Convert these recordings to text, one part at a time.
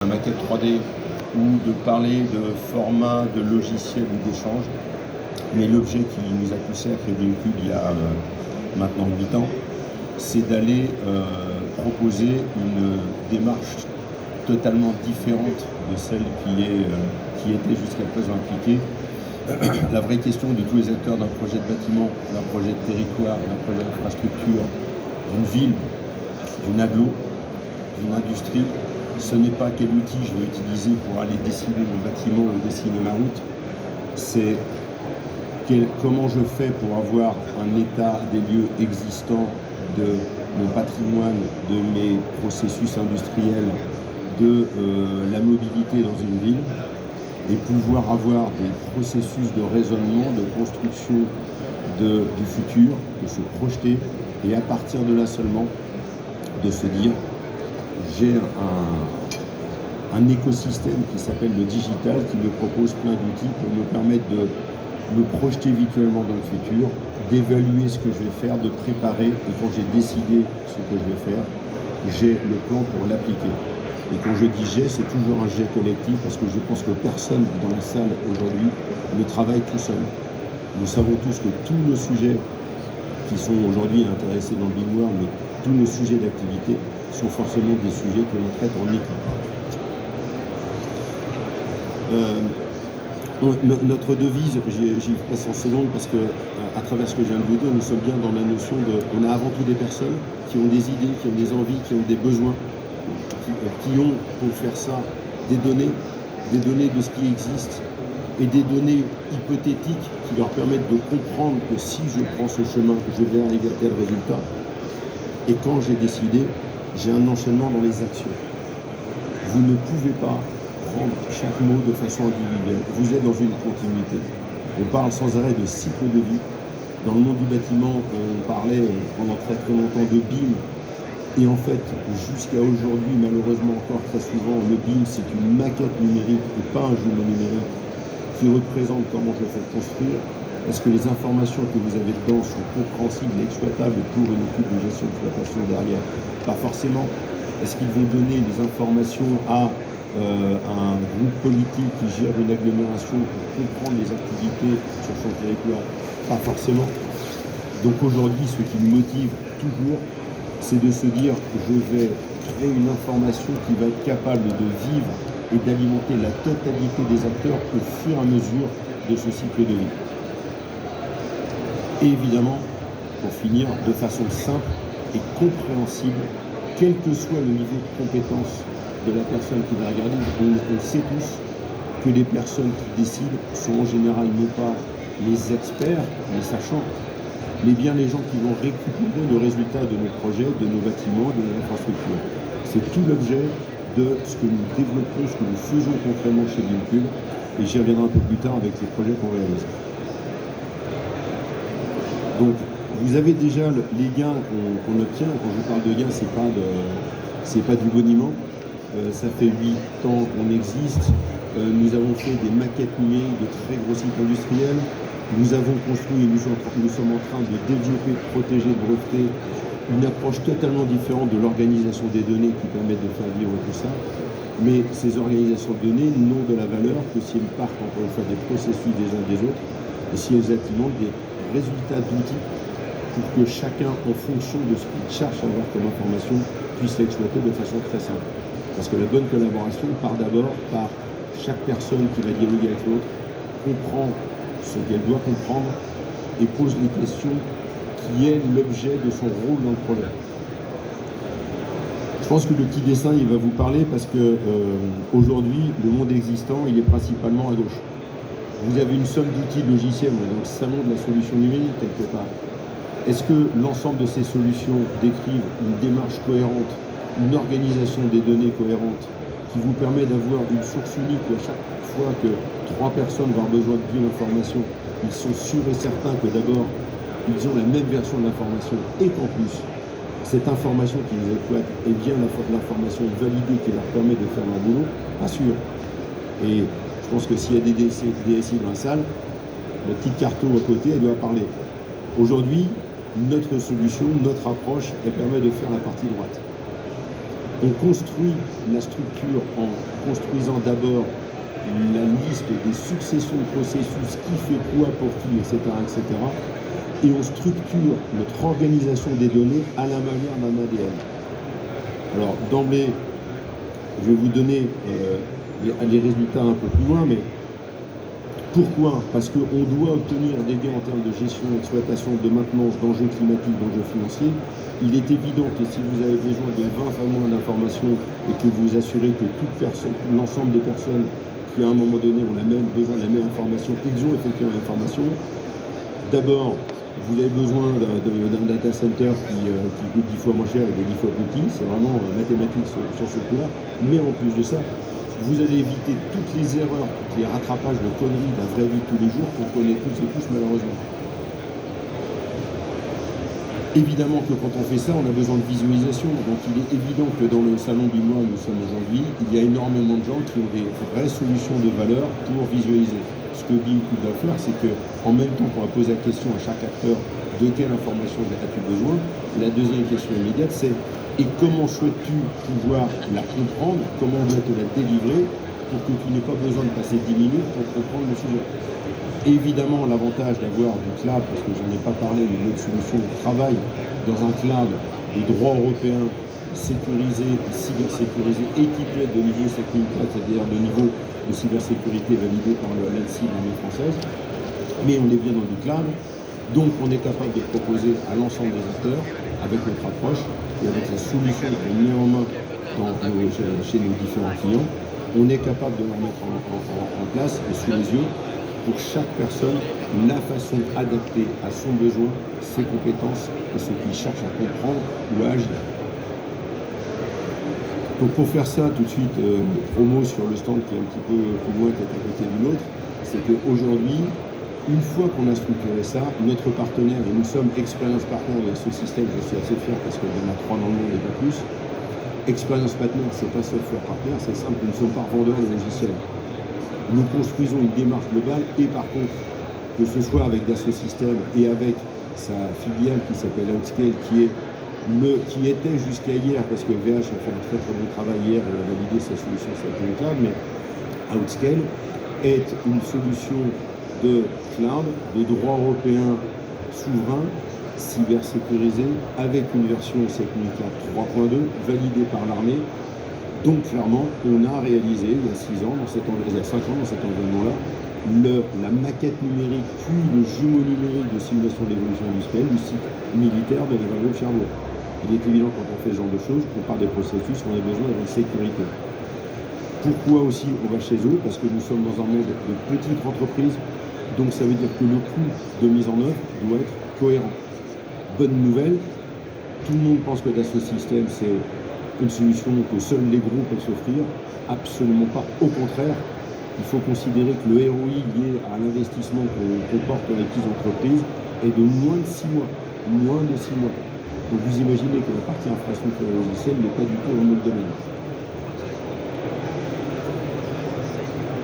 maquette 3D ou de parler de format, de logiciel ou d'échange. Mais l'objet qui nous a poussé à créer Véhicule il y a maintenant 8 ans, c'est d'aller proposer une démarche totalement différente de celle qui était jusqu'à présent appliquée. La vraie question de tous les acteurs d'un projet de bâtiment, d'un projet de territoire, d'un projet d'infrastructure, d'une ville, d'une aglo, d'une industrie, ce n'est pas quel outil je vais utiliser pour aller dessiner mon bâtiment ou dessiner ma route, c'est comment je fais pour avoir un état des lieux existants de mon patrimoine, de mes processus industriels, de la mobilité dans une ville, et pouvoir avoir des processus de raisonnement, de construction du futur, de se projeter, et à partir de là seulement, de se dire, j'ai un écosystème qui s'appelle le digital, qui me propose plein d'outils pour me permettre de me projeter virtuellement dans le futur, d'évaluer ce que je vais faire, de préparer, et quand j'ai décidé ce que je vais faire, j'ai le plan pour l'appliquer. Et quand je dis j'ai, c'est toujours un j'ai collectif, parce que je pense que personne dans la salle aujourd'hui ne travaille tout seul. Nous savons tous que tous nos sujets qui sont aujourd'hui intéressés dans le Big World, mais tous nos sujets d'activité sont forcément des sujets que l'on traite en équipe. Notre devise, j'y passe en seconde parce que, à travers ce que je viens de vous dire, nous sommes bien dans la notion on a avant tout des personnes qui ont des idées, qui ont des envies, qui ont des besoins, qui ont, pour faire ça, des données de ce qui existe et des données hypothétiques qui leur permettent de comprendre que si je prends ce chemin, je vais arriver à tel résultat. Et quand j'ai décidé, j'ai un enchaînement dans les actions. Vous ne pouvez pas prendre chaque mot de façon individuelle. Vous êtes dans une continuité. On parle sans arrêt de cycle de vie. Dans le monde du bâtiment, on parlait pendant très très longtemps de BIM. Et en fait, jusqu'à aujourd'hui, malheureusement encore très souvent, le BIM, c'est une maquette numérique et pas un jumeau numérique qui représente comment je fais construire. Est-ce que les informations que vous avez dedans sont compréhensibles et exploitables pour une équipe de gestion d'exploitation derrière? Pas forcément. Est-ce qu'ils vont donner des informations à un groupe politique qui gère une agglomération pour comprendre les activités sur son territoire? Pas forcément. Donc aujourd'hui, ce qui nous motive toujours, c'est de se dire je vais créer une information qui va être capable de vivre et d'alimenter la totalité des acteurs au fur et à mesure de ce cycle de vie. Et évidemment, pour finir, de façon simple et compréhensible, quel que soit le niveau de compétence de la personne qui va regarder, on sait tous que les personnes qui décident sont en général non pas les experts, les sachants, mais bien les gens qui vont récupérer le résultat de nos projets, de nos bâtiments, de nos infrastructures. C'est tout l'objet de ce que nous développons, ce que nous faisons concrètement chez Véhicule, et j'y reviendrai un peu plus tard avec les projets qu'on réalise. Donc, vous avez déjà les gains qu'on obtient. Quand je parle de gains, c'est pas du boniment. Ça fait 8 ans qu'on existe. Nous avons fait des maquettes numériques de très gros sites industriels. Nous avons construit et nous sommes en train de développer, de protéger, de breveter une approche totalement différente de l'organisation des données qui permet de faire vivre tout ça. Mais ces organisations de données n'ont de la valeur que si elles partent encore une fois des processus des uns des autres et si elles alimentent des résultats d'outils pour que chacun, en fonction de ce qu'il cherche à avoir comme information, puisse l'exploiter de façon très simple. Parce que la bonne collaboration part d'abord par chaque personne qui va dialoguer avec l'autre, comprend ce qu'elle doit comprendre et pose les questions qui est l'objet de son rôle dans le projet. Je pense que le petit dessin, il va vous parler parce que aujourd'hui, le monde existant, il est principalement à gauche. Vous avez une somme d'outils logiciels, donc le salon de la solution numérique quelque part. Est-ce que l'ensemble de ces solutions décrivent une démarche cohérente, une organisation des données cohérente qui vous permet d'avoir une source unique où à chaque fois que 3 personnes vont avoir besoin d'une information, ils sont sûrs et certains que d'abord, ils ont la même version de l'information et qu'en plus, cette information qu'ils exploitent est bien l'information validée qui leur permet de faire leur boulot? Pas sûr. Et je pense que s'il y a des DSI dans la salle, la petite carto à côté, elle doit parler. Aujourd'hui, notre solution, notre approche, elle permet de faire la partie droite. On construit la structure en construisant d'abord la liste des successions de processus, qui fait quoi pour qui, etc., etc. Et on structure notre organisation des données à la manière d'un ADN. Alors, d'emblée, je vais vous donner les résultats un peu plus loin, mais pourquoi? Parce qu'on doit obtenir des gains en termes de gestion, d'exploitation, de maintenance, d'enjeux climatiques, d'enjeux financiers. Il est évident que si vous avez besoin de 20 fois moins d'informations et que vous assurez que l'ensemble des personnes qui à un moment donné ont besoin de la même information, ils ont effectivement l'information. D'abord, vous avez besoin d'un data center qui coûte 10 fois moins cher et de 10 fois plus petit. C'est vraiment mathématique sur ce coup-là. Mais en plus de ça, vous allez éviter toutes les erreurs, les rattrapages de conneries de la vraie vie de tous les jours qu'on connaît tous et tous malheureusement. Évidemment que quand on fait ça, on a besoin de visualisation. Donc il est évident que dans le salon du mois où nous sommes aujourd'hui, il y a énormément de gens qui ont des vraies solutions de valeur pour visualiser. Ce que BeInCloud va faire, c'est qu'en même temps qu'on va poser la question à chaque acteur de quelle information as-tu besoin, la deuxième question immédiate, c'est et comment souhaites-tu pouvoir la comprendre, comment dois te la délivrer pour que tu n'aies pas besoin de passer 10 minutes pour comprendre le sujet. Évidemment, l'avantage d'avoir du cloud, parce que je n'en ai pas parlé, mais notre solution travaille dans un cloud de droit européen sécurisé, cybersécurisé, équipé de niveau 7004, c'est-à-dire de niveau de cybersécurité validé par l'ANSSI, l'armée française, mais on est bien dans du cloud, donc on est capable de proposer à l'ensemble des acteurs, avec notre approche et avec la solution qu'on met en main chez nos différents clients, on est capable de leur mettre en place et sous les yeux pour chaque personne la façon adaptée à son besoin, ses compétences et ce qu'il cherche à comprendre ou à agir. Donc pour faire ça, tout de suite, promo sur le stand qui est un petit peu plus loin, qui est à côté de l'autre, c'est qu'aujourd'hui, une fois qu'on a structuré ça, notre partenaire, et nous sommes Experience Partner de ce système, je suis assez fier parce qu'il y en a 3 dans le monde et pas plus. Experience Partner, c'est pas Software Partner, c'est simple, nous ne sommes pas revendeurs de logiciels. Nous construisons une démarche globale et par contre, que ce soit avec Dassault Systèmes et avec sa filiale qui s'appelle Outscale, qui était jusqu'à hier, parce que VH a fait un très très bon travail hier, et a validé sa solution sur le cloud, mais Outscale est une solution de cloud, de droit européen souverain, cybersécurisé, avec une version 7004 3.2 validée par l'armée. Donc clairement, on a réalisé il y a 5 ans dans cet environnement-là, la maquette numérique puis le jumeau numérique de simulation d'évolution industrielle du site militaire de la vallée de Cherbourg. Il est évident quand on fait ce genre de choses, qu'on part des processus, on a besoin d'avoir une sécurité. Pourquoi aussi on va chez eux? Parce que nous sommes dans un monde de petites entreprises, donc ça veut dire que le coût de mise en œuvre doit être cohérent. Bonne nouvelle, tout le monde pense que Dassault Systèmes c'est une solution que seuls les groupes peuvent s'offrir. Absolument pas. Au contraire, il faut considérer que le ROI lié à l'investissement qu'on porte dans les petites entreprises est de moins de 6 mois. Moins de 6 mois. Donc vous imaginez que la partie infrastructure logicielle n'est pas du tout dans notre domaine.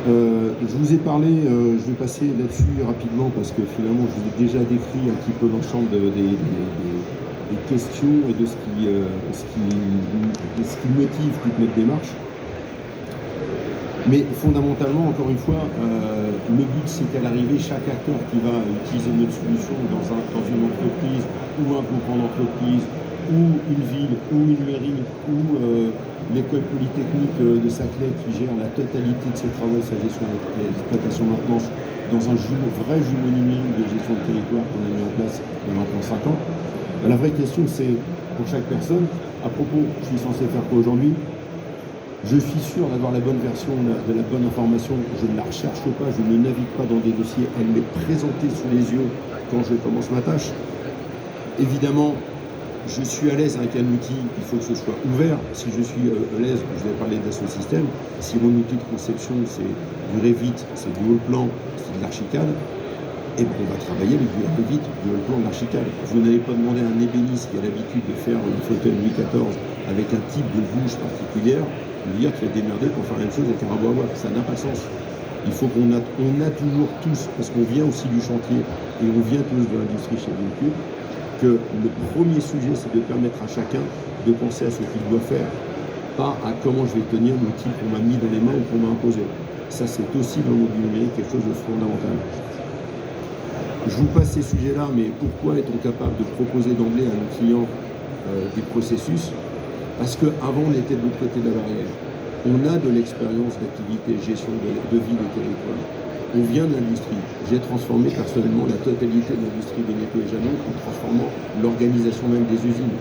Je vous ai parlé, je vais passer là-dessus rapidement parce que finalement je vous ai déjà décrit un petit peu l'ensemble des questions et de ce qui motive toute notre démarche. Mais fondamentalement, encore une fois, le but c'est qu'à l'arrivée, chaque acteur qui va utiliser notre solution dans une entreprise ou un groupement d'entreprise ou une ville ou une mairie ou l'école polytechnique de Saclay qui gère la totalité de ses travaux, sa gestion et l'exploitation maintenance dans un vrai jumeau numérique de gestion de territoire qu'on a mis en place il y a maintenant 5 ans. La vraie question c'est pour chaque personne, à propos, je suis censé faire quoi aujourd'hui? Je suis sûr d'avoir la bonne version, de la bonne information, je ne la recherche pas, je ne navigue pas dans des dossiers, elle m'est présentée sous les yeux quand je commence ma tâche. Évidemment, je suis à l'aise avec un outil, il faut que ce soit ouvert. Si je suis à l'aise, je vais parler d'Assault Systèmes, si mon outil de conception c'est du Revit, c'est du haut plan, c'est de l'Archicad, et bien on va travailler avec du Revit, du haut plan, de l'Archicad. Vous n'allez pas demander à un ébéniste qui a l'habitude de faire une fauteuil Louis XIV avec un type de bouche particulière, de dire qu'il va démerder pour faire la même chose avec un rabot à bois. Ça n'a pas de sens. Il faut qu'on a toujours tous, parce qu'on vient aussi du chantier et on vient tous de l'industrie chez BeInCloud, que le premier sujet c'est de permettre à chacun de penser à ce qu'il doit faire pas à comment je vais tenir l'outil qu'on m'a mis dans les mains ou qu'on m'a imposé. Ça, c'est aussi dans le monde du numérique quelque chose de fondamental. Je vous passe ces sujets-là, mais pourquoi est-on capable de proposer d'emblée à nos clients des processus? Parce qu'avant, on était de l'autre côté de la barrière. On a de l'expérience d'activité, gestion de vie des territoires. On vient de l'industrie. J'ai transformé personnellement la totalité de l'industrie Beneteau et Janot en transformant l'organisation même des usines.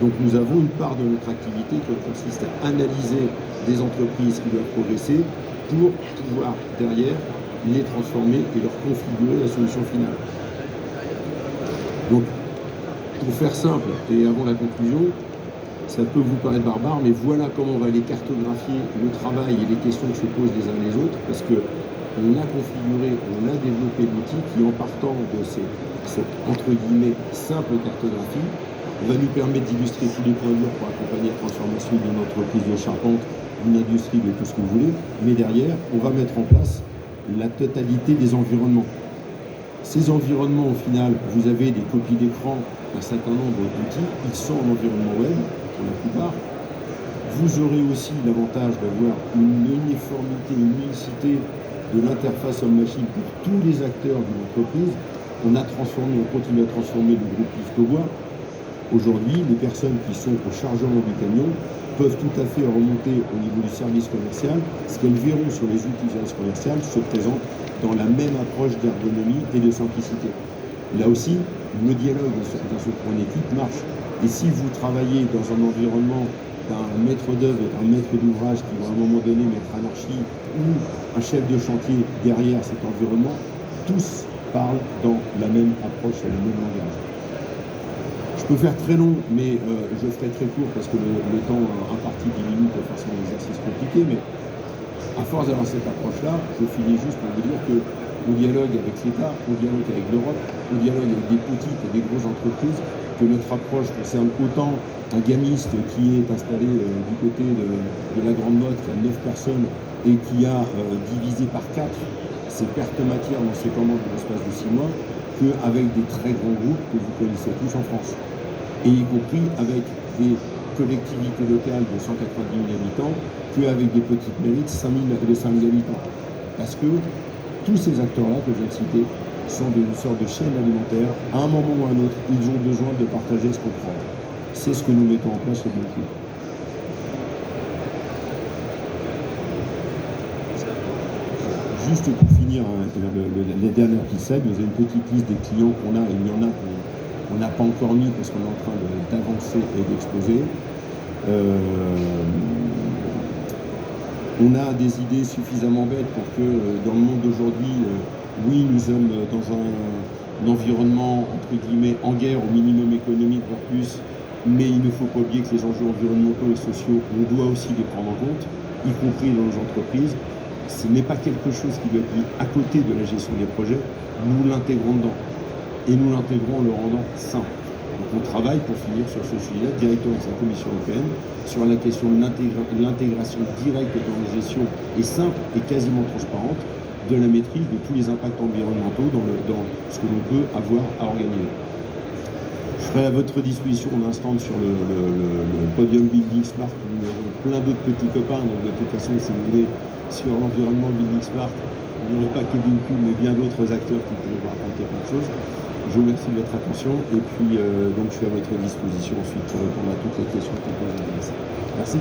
Donc nous avons une part de notre activité qui consiste à analyser des entreprises qui doivent progresser pour pouvoir derrière les transformer et leur configurer la solution finale. Donc pour faire simple, et avant la conclusion, ça peut vous paraître barbare, mais voilà comment on va aller cartographier le travail et les questions que se posent les uns les autres, parce qu'on a configuré, on a développé l'outil qui, en partant de cette entre guillemets simple cartographie, va nous permettre d'illustrer tous les points durs pour accompagner la transformation d'une entreprise de charpente, d'une industrie, de tout ce que vous voulez. Mais derrière, on va mettre en place la totalité des environnements. Ces environnements, au final, vous avez des copies d'écran d'un certain nombre d'outils. Ils sont en environnement web, pour la plupart. Vous aurez aussi l'avantage d'avoir une uniformité, une unicité de l'interface homme-machine pour tous les acteurs d'une entreprise. On continue à transformer le groupe Piscobois. Aujourd'hui, les personnes qui sont au chargement du camion peuvent tout à fait remonter au niveau du service commercial. Ce qu'elles verront sur les outils du service commercial se présente dans la même approche d'ergonomie et de simplicité. Là aussi, le dialogue dans ce point d'équipe marche. Et si vous travaillez dans un environnement d'un maître d'œuvre, un maître d'ouvrage qui va à un moment donné mettre anarchie, ou un chef de chantier derrière cet environnement, tous parlent dans la même approche et le même langage. Je peux faire très long, mais je ferai très court parce que le temps imparti 10 minutes est forcément un exercice compliqué, mais à force d'avoir cette approche-là, je finis juste pour vous dire qu'on dialogue avec l'État, on dialogue avec l'Europe, on dialogue avec des petites et des grosses entreprises, que notre approche concerne autant un gamiste qui est installé du côté de la Grande Motte, qui a 9 personnes et qui a divisé par 4 ses pertes matières dans ses commandes dans l'espace de 6 mois, qu'avec des très grands groupes que vous connaissez tous en France. Et y compris avec des collectivités locales de 190 000 habitants, qu'avec des petites mairies de 5 000 habitants. Parce que tous ces acteurs-là que je viens de citer sont une sorte de chaîne alimentaire. À un moment ou à un autre, ils ont besoin de partager ce qu'on prend. C'est ce que nous mettons en place chez Beneteau. Juste pour finir, les dernières petites slides, vous avez une petite liste des clients qu'on a, et il y en a qu'on n'a pas encore mis parce qu'on est en train d'avancer et d'exposer. On a des idées suffisamment bêtes pour que dans le monde d'aujourd'hui, oui, nous sommes dans un environnement, entre guillemets, en guerre, au minimum économique, voire plus, mais il ne faut pas oublier que les enjeux environnementaux et sociaux, on doit aussi les prendre en compte, y compris dans nos entreprises. Ce n'est pas quelque chose qui doit être mis à côté de la gestion des projets, nous l'intégrons dedans. Et nous l'intégrons en le rendant simple. Donc on travaille pour finir sur ce sujet-là directement avec la Commission européenne, sur la question de l'intégration directe dans la gestion et simple et quasiment transparente de la maîtrise de tous les impacts environnementaux dans ce que l'on peut avoir à organiser. Je serai à votre disposition un instant sur le podium Building Smart, où nous avons plein d'autres petits copains, donc de toute façon, si vous voulez, sur l'environnement Building Smart, il n'y aurait pas que Bincu, mais bien d'autres acteurs qui pourraient vous raconter plein de choses. Je vous remercie de votre attention et puis donc je suis à votre disposition ensuite pour répondre à toutes les questions qui peuvent vous intéresser. Merci.